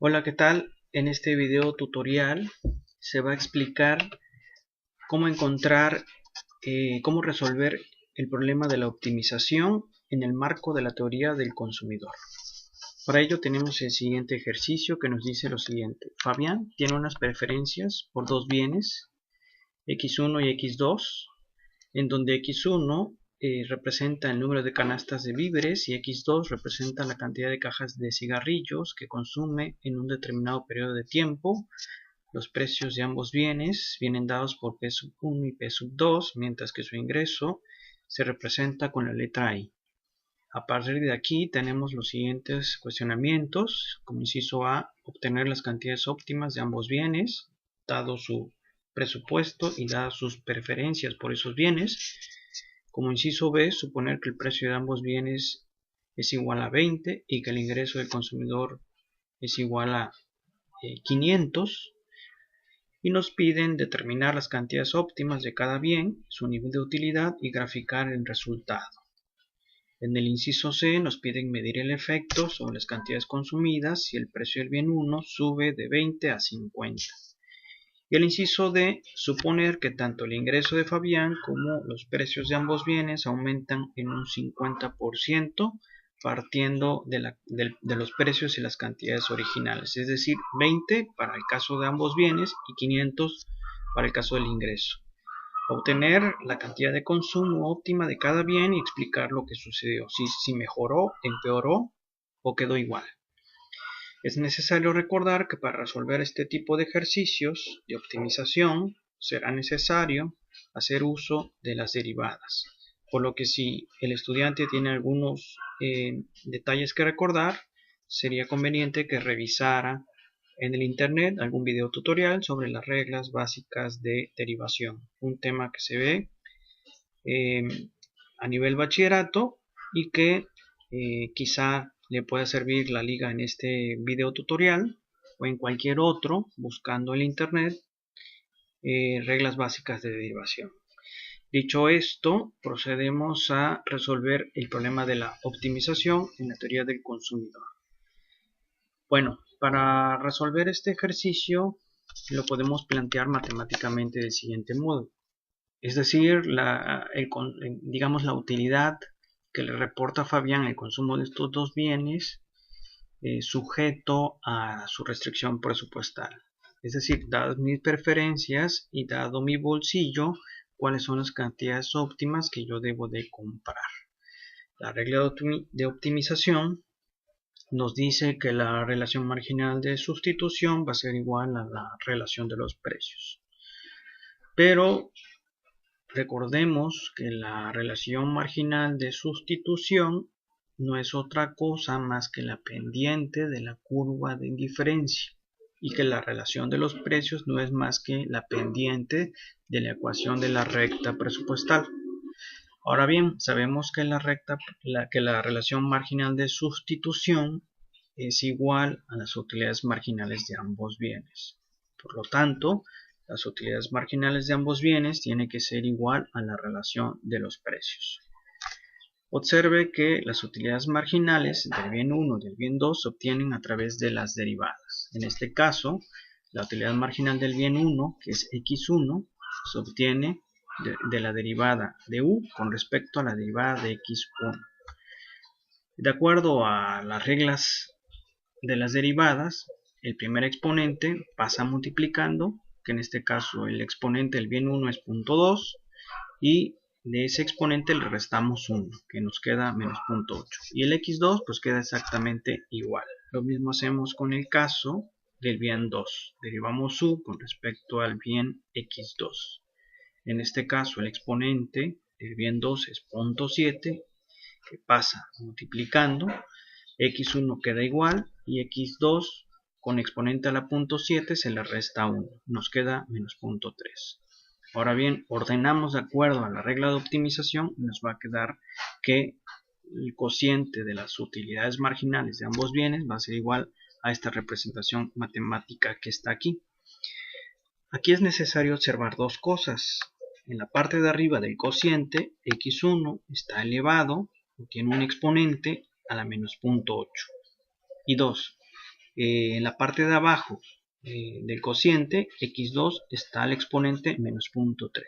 Hola, ¿qué tal? En este video tutorial se va a explicar cómo encontrar, cómo resolver el problema de la optimización en el marco de la teoría del consumidor. Para ello tenemos el siguiente ejercicio que nos dice lo siguiente. Fabián tiene unas preferencias por dos bienes, X1 y X2, en donde X1 representa el número de canastas de víveres y X2 representa la cantidad de cajas de cigarrillos que consume en un determinado periodo de tiempo. Los precios de ambos bienes vienen dados por P1 y P2, mientras que su ingreso se representa con la letra I. A partir de aquí tenemos los siguientes cuestionamientos. Como inciso A, obtener las cantidades óptimas de ambos bienes, dado su presupuesto y dadas sus preferencias por esos bienes. Como inciso B, suponer que el precio de ambos bienes es igual a 20 y que el ingreso del consumidor es igual a 500. Y nos piden determinar las cantidades óptimas de cada bien, su nivel de utilidad y graficar el resultado. En el inciso C nos piden medir el efecto sobre las cantidades consumidas si el precio del bien 1 sube de 20 a 50. Y el inciso D, suponer que tanto el ingreso de Fabián como los precios de ambos bienes aumentan en un 50% partiendo de los precios y las cantidades originales, es decir, 20 para el caso de ambos bienes y 500 para el caso del ingreso. Obtener la cantidad de consumo óptima de cada bien y explicar lo que sucedió, si mejoró, empeoró o quedó igual. Es necesario recordar que para resolver este tipo de ejercicios de optimización será necesario hacer uso de las derivadas, por lo que si el estudiante tiene algunos detalles que recordar, sería conveniente que revisara en el internet algún video tutorial sobre las reglas básicas de derivación, un tema que se ve a nivel bachillerato y que quizá le pueda servir la liga en este video tutorial o en cualquier otro buscando en internet reglas básicas de derivación. Dicho esto, procedemos a resolver el problema de la optimización en la teoría del consumidor. Bueno, para resolver este ejercicio lo podemos plantear matemáticamente del siguiente modo. Es decir, digamos la utilidad que le reporta a Fabián el consumo de estos dos bienes sujeto a su restricción presupuestal. Es decir, dadas mis preferencias y dado mi bolsillo, cuáles son las cantidades óptimas que yo debo de comprar. La regla de optimización nos dice que la relación marginal de sustitución va a ser igual a la relación de los precios. Pero recordemos que la relación marginal de sustitución no es otra cosa más que la pendiente de la curva de indiferencia y que la relación de los precios no es más que la pendiente de la ecuación de la recta presupuestal. Ahora bien, sabemos que la relación marginal de sustitución es igual a las utilidades marginales de ambos bienes. Por lo tanto, las utilidades marginales de ambos bienes tienen que ser igual a la relación de los precios. Observe que las utilidades marginales del bien 1 y del bien 2 se obtienen a través de las derivadas. En este caso, la utilidad marginal del bien 1, que es X1, se obtiene de la derivada de U con respecto a la derivada de X1. De acuerdo a las reglas de las derivadas, el primer exponente pasa multiplicando, que en este caso el exponente del bien 1 es 0.2 y de ese exponente le restamos 1, que nos queda menos 0.8 y el x2 pues queda exactamente igual. Lo mismo hacemos con el caso del bien 2, derivamos u con respecto al bien x2. En este caso el exponente del bien 2 es 0.7, que pasa multiplicando, x1 queda igual y x2 con exponente a la 0.7 se le resta 1, nos queda menos 0.3. Ahora bien, ordenamos de acuerdo a la regla de optimización y nos va a quedar que el cociente de las utilidades marginales de ambos bienes va a ser igual a esta representación matemática que está aquí. Aquí es necesario observar dos cosas. En la parte de arriba del cociente, x1 está elevado o tiene un exponente a la menos 0.8. Y 2. En la parte de abajo del cociente x2 está el exponente menos 0.3.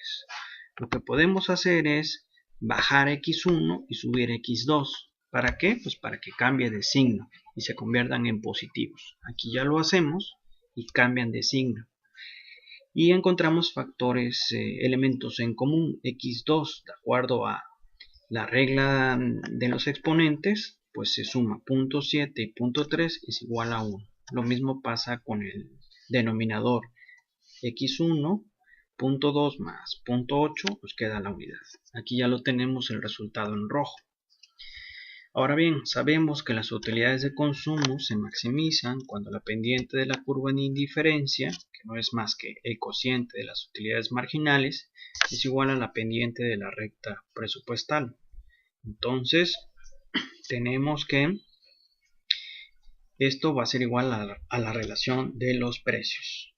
Lo que podemos hacer es bajar x1 y subir x2. ¿Para qué? Pues para que cambie de signo y se conviertan en positivos. Aquí ya lo hacemos y cambian de signo. Y encontramos factores, elementos en común. x2, de acuerdo a la regla de los exponentes, pues se suma 0.7 y 0.3 es igual a 1. Lo mismo pasa con el denominador. x1, 0.2 más 0.8 nos queda la unidad. Aquí ya lo tenemos el resultado en rojo. Ahora bien, sabemos que las utilidades de consumo se maximizan cuando la pendiente de la curva de indiferencia, que no es más que el cociente de las utilidades marginales, es igual a la pendiente de la recta presupuestal. Entonces, tenemos que esto va a ser igual a la relación de los precios.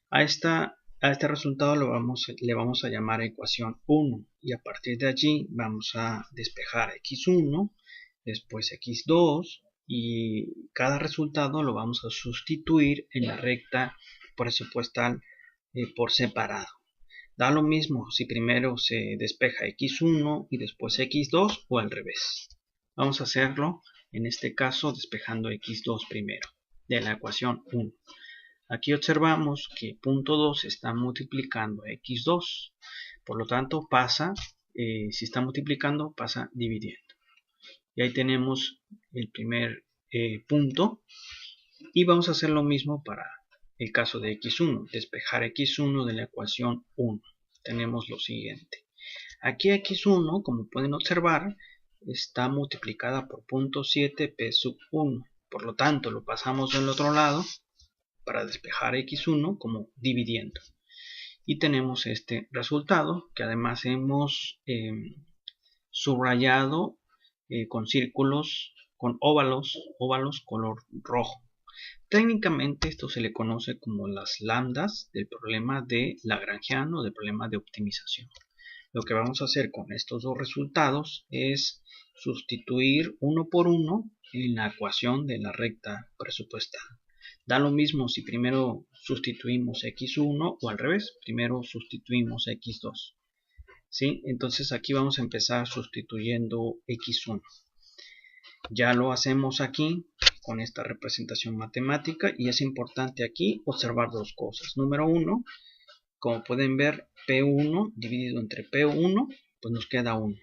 A este resultado le vamos a llamar ecuación 1 y a partir de allí vamos a despejar x1, después x2 y cada resultado lo vamos a sustituir en la recta presupuestal por separado. Da lo mismo si primero se despeja x1 y después x2 o al revés. Vamos a hacerlo en este caso despejando x2 primero de la ecuación 1. Aquí observamos que punto 2 está multiplicando a x2. Por lo tanto pasa, si está multiplicando, pasa dividiendo. Y ahí tenemos el primer punto. Y vamos a hacer lo mismo para el caso de x1. Despejar x1 de la ecuación 1. Tenemos lo siguiente. Aquí x1, como pueden observar, está multiplicada por 0.7 p sub 1. Por lo tanto, lo pasamos del otro lado para despejar x1 como dividiendo. Y tenemos este resultado que además hemos subrayado con círculos, con óvalos color rojo. Técnicamente esto se le conoce como las lambdas del problema de Lagrangiano, del problema de optimización. Lo que vamos a hacer con estos dos resultados es sustituir uno por uno en la ecuación de la recta presupuestal. Da lo mismo si primero sustituimos x1 o al revés, primero sustituimos x2. ¿Sí? Entonces aquí vamos a empezar sustituyendo x1. Ya lo hacemos aquí con esta representación matemática y es importante aquí observar dos cosas. Número 1, como pueden ver, P1 dividido entre P1, pues nos queda 1.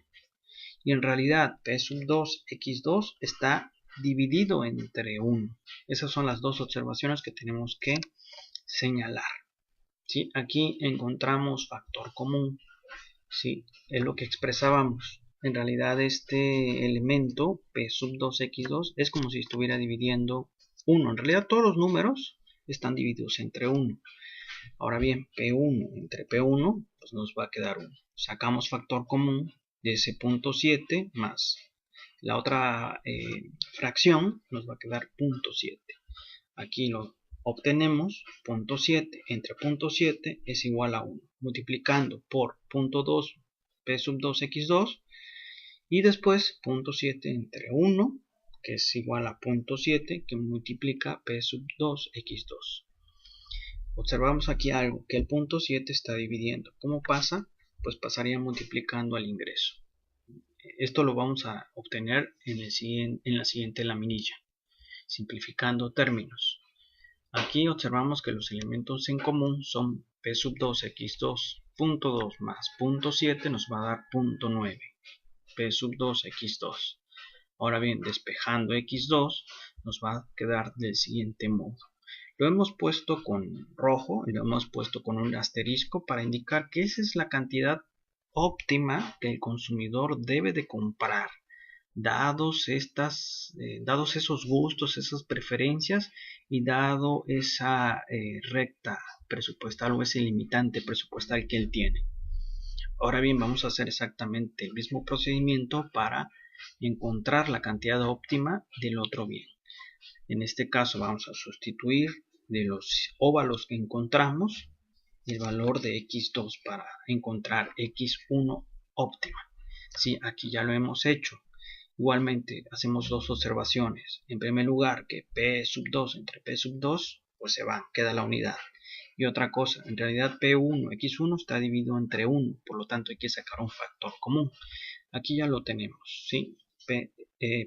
Y en realidad P sub 2 x2 está dividido entre 1. Esas son las dos observaciones que tenemos que señalar. ¿Sí? Aquí encontramos factor común. ¿Sí? Es lo que expresábamos. En realidad este elemento P sub 2 x2 es como si estuviera dividiendo 1. En realidad todos los números están divididos entre 1. Ahora bien, P1 entre P1 pues nos va a quedar 1. Sacamos factor común de ese 0.7 más la otra fracción, nos va a quedar 0.7. Aquí lo obtenemos, 0.7 entre 0.7 es igual a 1. Multiplicando por 0.2 P sub 2 x2 y después 0.7 entre 1, que es igual a 0.7 que multiplica P sub 2 x2. Observamos aquí algo, que el 0.7 está dividiendo. ¿Cómo pasa? Pues pasaría multiplicando al ingreso. Esto lo vamos a obtener en la siguiente laminilla, simplificando términos. Aquí observamos que los elementos en común son P sub 2 x2, 0.2 más 0.7 nos va a dar 0.9, P sub 2 x2. Ahora bien, despejando x2 nos va a quedar del siguiente modo. Lo hemos puesto con rojo y lo hemos puesto con un asterisco para indicar que esa es la cantidad óptima que el consumidor debe de comprar, dados esos gustos, esas preferencias y dado esa recta presupuestal o ese limitante presupuestal que él tiene. Ahora bien, vamos a hacer exactamente el mismo procedimiento para encontrar la cantidad óptima del otro bien. En este caso vamos a sustituir de los óvalos que encontramos el valor de x2 para encontrar x1 óptima. Sí, aquí ya lo hemos hecho. Igualmente hacemos dos observaciones. En primer lugar, que P sub 2 entre P sub 2 pues se va, queda la unidad. Y otra cosa, en realidad P1, X1 está dividido entre 1, por lo tanto hay que sacar un factor común. Aquí ya lo tenemos, ¿sí?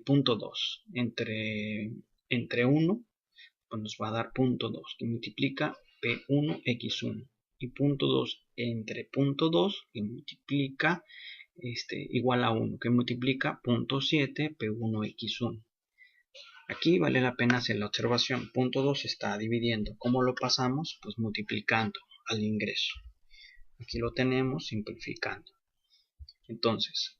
Punto 2 entre 1 pues nos va a dar punto 2 que multiplica P1 X1 y punto 2 entre punto 2 que multiplica igual a 1 que multiplica punto 7 P1 X1. Aquí vale la pena hacer la observación, punto 2 está dividiendo. ¿Cómo lo pasamos? Pues multiplicando al ingreso. Aquí lo tenemos simplificando. Entonces,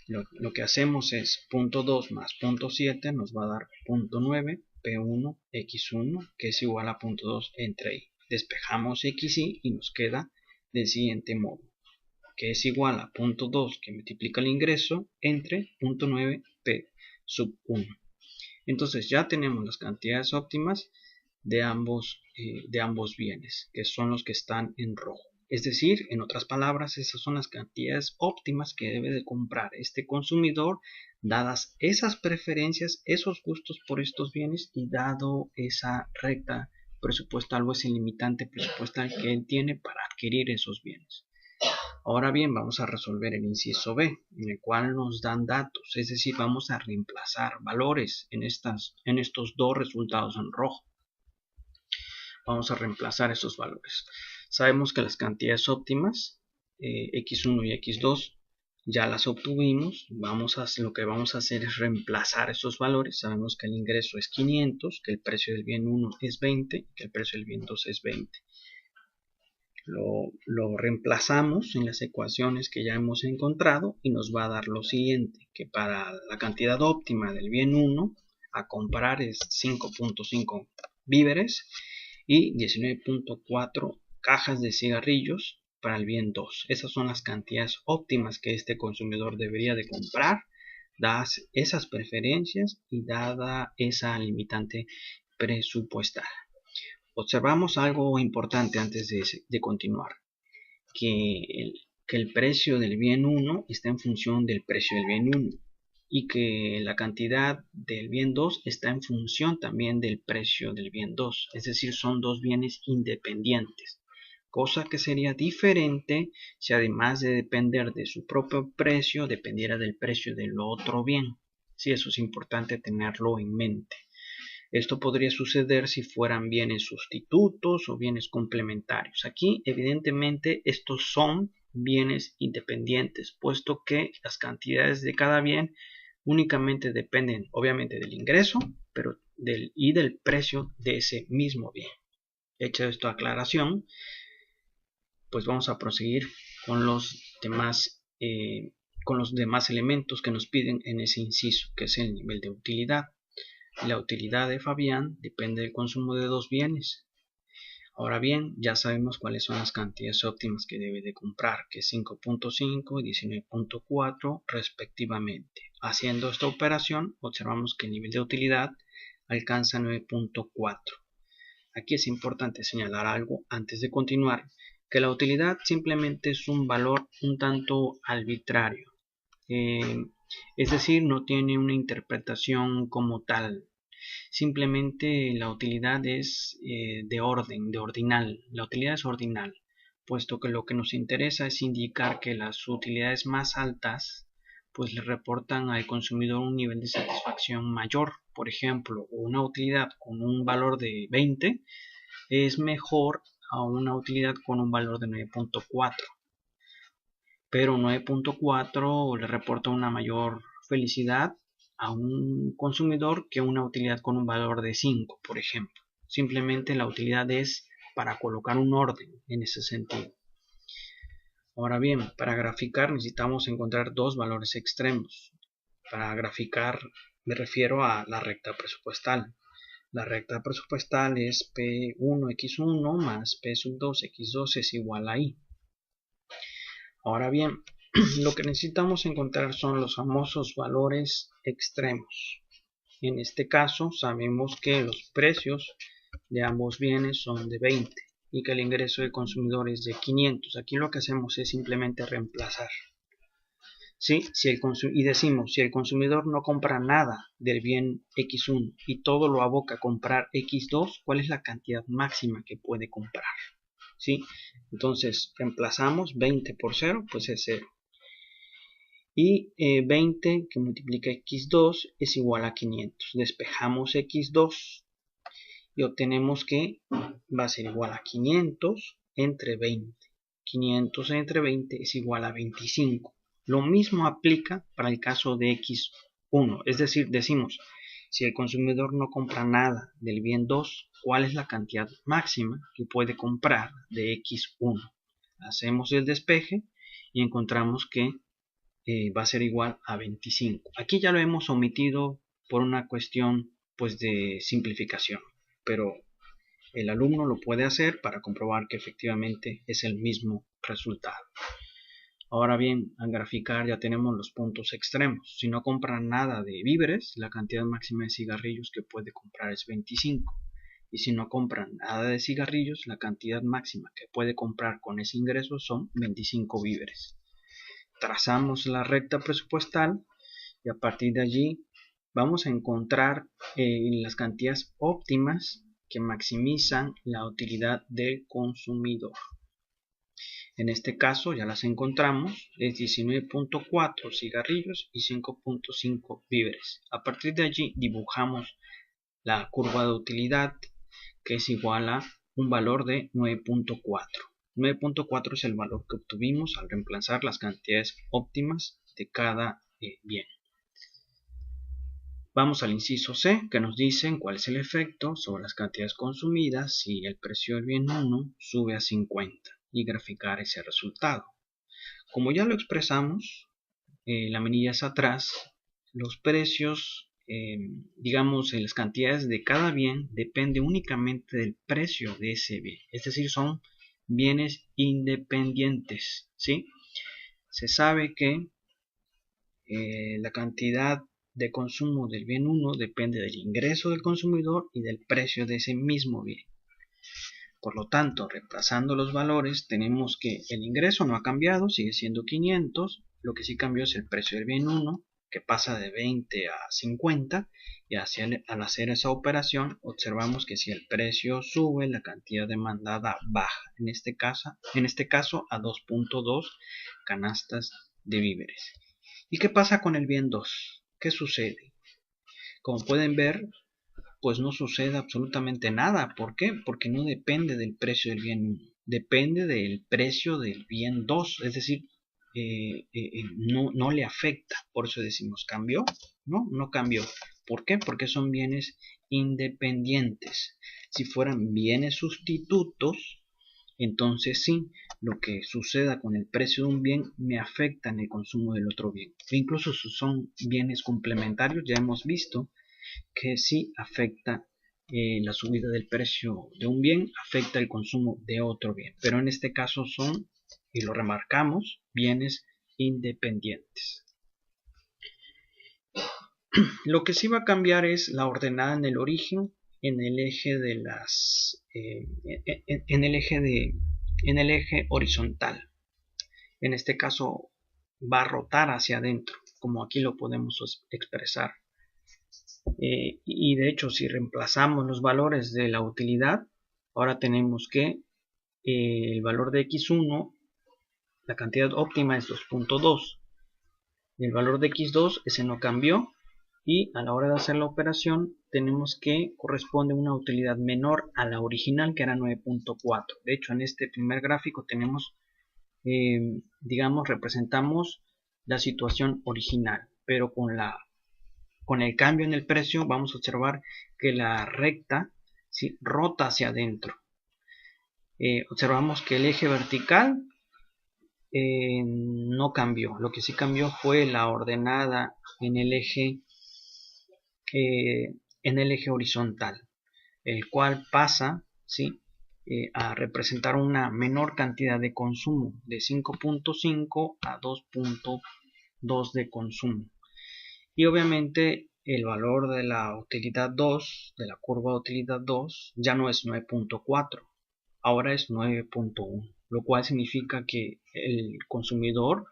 lo que hacemos es punto 2 más punto 7 nos va a dar punto 9 P1 X1 que es igual a punto 2 entre I. Despejamos XY y nos queda del siguiente modo, que es igual a punto 2 que multiplica el ingreso entre punto 9 P sub 1. Entonces ya tenemos las cantidades óptimas de ambos bienes, que son los que están en rojo. Es decir, en otras palabras, esas son las cantidades óptimas que debe de comprar este consumidor, dadas esas preferencias, esos gustos por estos bienes y dado esa recta presupuestal o ese limitante presupuestal que él tiene para adquirir esos bienes. Ahora bien, vamos a resolver el inciso B, en el cual nos dan datos, es decir, vamos a reemplazar valores en estos dos resultados en rojo. Vamos a reemplazar esos valores. Sabemos que las cantidades óptimas, X1 y X2, ya las obtuvimos. Lo que vamos a hacer es reemplazar esos valores. Sabemos que el ingreso es 500, que el precio del bien 1 es 20 y que el precio del bien 2 es 20. Lo reemplazamos en las ecuaciones que ya hemos encontrado y nos va a dar lo siguiente, que para la cantidad óptima del bien 1 a comprar es 5.5 víveres y 19.4 cajas de cigarrillos para el bien 2. Esas son las cantidades óptimas que este consumidor debería de comprar, dadas esas preferencias y dada esa limitante presupuestal. Observamos algo importante antes de continuar, que el precio del bien 1 está en función del precio del bien 1 y que la cantidad del bien 2 está en función también del precio del bien 2, es decir, son dos bienes independientes, cosa que sería diferente si además de depender de su propio precio, dependiera del precio del otro bien. Sí, eso es importante tenerlo en mente. Esto podría suceder si fueran bienes sustitutos o bienes complementarios. Aquí, evidentemente, estos son bienes independientes, puesto que las cantidades de cada bien únicamente dependen, obviamente, del ingreso, pero y del precio de ese mismo bien. Hecha esta aclaración, pues vamos a proseguir con los demás elementos que nos piden en ese inciso, que es el nivel de utilidad. La utilidad de Fabián depende del consumo de dos bienes. Ahora bien, ya sabemos cuáles son las cantidades óptimas que debe de comprar, que es 5.5 y 19.4 respectivamente. Haciendo esta operación, observamos que el nivel de utilidad alcanza 9.4. Aquí es importante señalar algo antes de continuar, que la utilidad simplemente es un valor un tanto arbitrario. Es decir, no tiene una interpretación como tal. Simplemente la utilidad es de ordinal. La utilidad es ordinal, puesto que lo que nos interesa es indicar que las utilidades más altas pues le reportan al consumidor un nivel de satisfacción mayor. Por ejemplo, una utilidad con un valor de 20 es mejor a una utilidad con un valor de 9.4. Pero 9.4 le reporta una mayor felicidad a un consumidor que una utilidad con un valor de 5, por ejemplo. Simplemente la utilidad es para colocar un orden en ese sentido. Ahora bien, para graficar necesitamos encontrar dos valores extremos. Para graficar me refiero a la recta presupuestal. La recta presupuestal es P1X1 más P sub 2X2 es igual a I. Ahora bien, lo que necesitamos encontrar son los famosos valores extremos. En este caso sabemos que los precios de ambos bienes son de 20 y que el ingreso del consumidor es de 500. Aquí lo que hacemos es simplemente reemplazar. ¿sí? Y decimos, si el consumidor no compra nada del bien X1 y todo lo aboca a comprar X2, ¿cuál es la cantidad máxima que puede comprar? ¿Sí? Entonces, reemplazamos 20 por 0, pues es 0. Y 20 que multiplica X2 es igual a 500. Despejamos X2 y obtenemos que va a ser igual a 500 entre 20. 500 entre 20 es igual a 25. Lo mismo aplica para el caso de X1, es decir, decimos, si el consumidor no compra nada del bien 2, ¿cuál es la cantidad máxima que puede comprar de X1? Hacemos el despeje y encontramos que va a ser igual a 25. Aquí ya lo hemos omitido por una cuestión pues de simplificación, pero el alumno lo puede hacer para comprobar que efectivamente es el mismo resultado. Ahora bien, al graficar ya tenemos los puntos extremos. Si no compra nada de víveres, la cantidad máxima de cigarrillos que puede comprar es 25. Y si no compra nada de cigarrillos, la cantidad máxima que puede comprar con ese ingreso son 25 víveres. Trazamos la recta presupuestal y a partir de allí vamos a encontrar las cantidades óptimas que maximizan la utilidad del consumidor. En este caso ya las encontramos, es 19.4 cigarrillos y 5.5 víveres. A partir de allí dibujamos la curva de utilidad, que es igual a un valor de 9.4. 9.4 es el valor que obtuvimos al reemplazar las cantidades óptimas de cada bien. Vamos al inciso C, que nos dicen cuál es el efecto sobre las cantidades consumidas si el precio del bien 1 sube a 50 y graficar ese resultado. Como ya lo expresamos, la manilla es atrás, los precios, digamos, las cantidades de cada bien depende únicamente del precio de ese bien, es decir, son bienes independientes, ¿sí? Se sabe que la cantidad de consumo del bien 1 depende del ingreso del consumidor y del precio de ese mismo bien. Por lo tanto, reemplazando los valores, tenemos que el ingreso no ha cambiado, sigue siendo 500, lo que sí cambió es el precio del bien 1, que pasa de 20 a 50, y al hacer esa operación observamos que si el precio sube, la cantidad demandada baja, en este caso a 2.2 canastas de víveres. ¿Y qué pasa con el bien 2? ¿Qué sucede? Como pueden ver, pues no sucede absolutamente nada. ¿Por qué? Porque no depende del precio del bien 1, depende del precio del bien 2, es decir, no le afecta. Por eso decimos, ¿cambió? No cambió. ¿Por qué? Porque son bienes independientes. Si fueran bienes sustitutos, entonces sí, lo que suceda con el precio de un bien me afecta en el consumo del otro bien. E incluso si son bienes complementarios, ya hemos visto que sí afecta la subida del precio de un bien, afecta el consumo de otro bien. Pero en este caso son, y lo remarcamos, bienes independientes. Lo que sí va a cambiar es la ordenada en el origen, en el eje de las en el eje horizontal. En este caso va a rotar hacia adentro, como aquí lo podemos expresar. Y de hecho, si reemplazamos los valores de la utilidad, ahora tenemos que el valor de X1, la cantidad óptima es 2.2. El valor de X2, ese no cambió. Y a la hora de hacer la operación tenemos que corresponde una utilidad menor a la original, que era 9.4. De hecho, en este primer gráfico tenemos, digamos, representamos la situación original, pero con el cambio en el precio vamos a observar que la recta ¿sí? rota hacia adentro. Observamos que el eje vertical no cambió, lo que sí cambió fue la ordenada en el eje horizontal, el cual pasa ¿sí? A representar una menor cantidad de consumo, de 5.5 a 2.2 de consumo. Y obviamente el valor de la utilidad 2, de la curva de utilidad 2, ya no es 9.4, ahora es 9.1, lo cual significa que el consumidor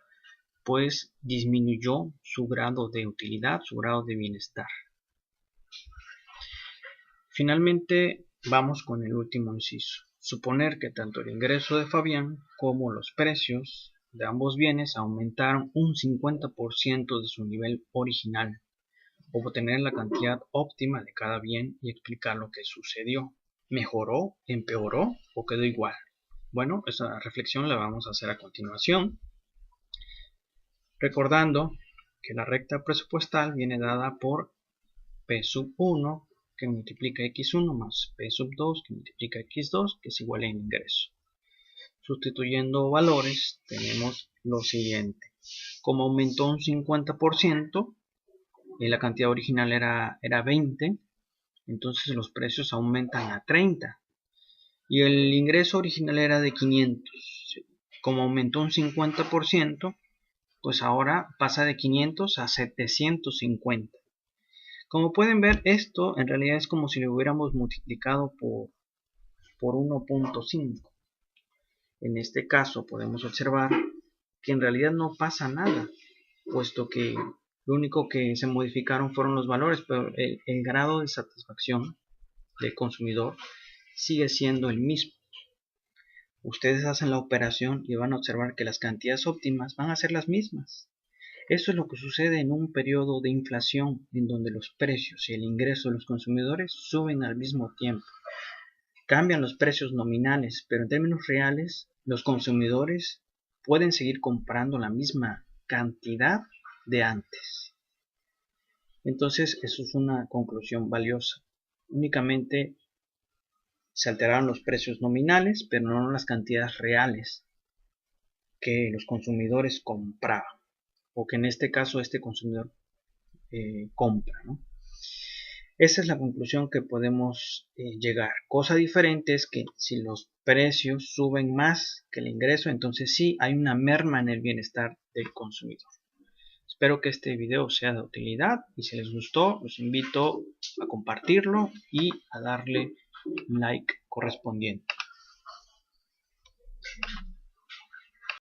pues disminuyó su grado de utilidad, su grado de bienestar. Finalmente, vamos con el último inciso. Suponer que tanto el ingreso de Fabián como los precios de ambos bienes aumentaron un 50% de su nivel original. Obtener la cantidad óptima de cada bien y explicar lo que sucedió. ¿Mejoró, empeoró o quedó igual? Bueno, esa reflexión la vamos a hacer a continuación, recordando que la recta presupuestal viene dada por P sub 1 que multiplica x1 más P sub 2 que multiplica x2, que es igual a ingreso. Sustituyendo valores tenemos lo siguiente. Como aumentó un 50%, y la cantidad original era 20, entonces los precios aumentan a 30. Y el ingreso original era de 500. Como aumentó un 50%, pues ahora pasa de 500 a 750. Como pueden ver, esto en realidad es como si lo hubiéramos multiplicado por 1.5. En este caso podemos observar que en realidad no pasa nada, puesto que lo único que se modificaron fueron los valores, pero el grado de satisfacción del consumidor sigue siendo el mismo. Ustedes hacen la operación y van a observar que las cantidades óptimas van a ser las mismas. Esto es lo que sucede en un periodo de inflación en donde los precios y el ingreso de los consumidores suben al mismo tiempo. Cambian los precios nominales, pero en términos reales, los consumidores pueden seguir comprando la misma cantidad de antes. Entonces, eso es una conclusión valiosa. Únicamente se alteraron los precios nominales, pero no las cantidades reales que los consumidores compraban, o que en este caso este consumidor compra, ¿no? Esa es la conclusión que podemos llegar. Cosa diferente es que si los precios suben más que el ingreso, entonces sí hay una merma en el bienestar del consumidor. Espero que este video sea de utilidad y si les gustó, los invito a compartirlo y a darle like correspondiente.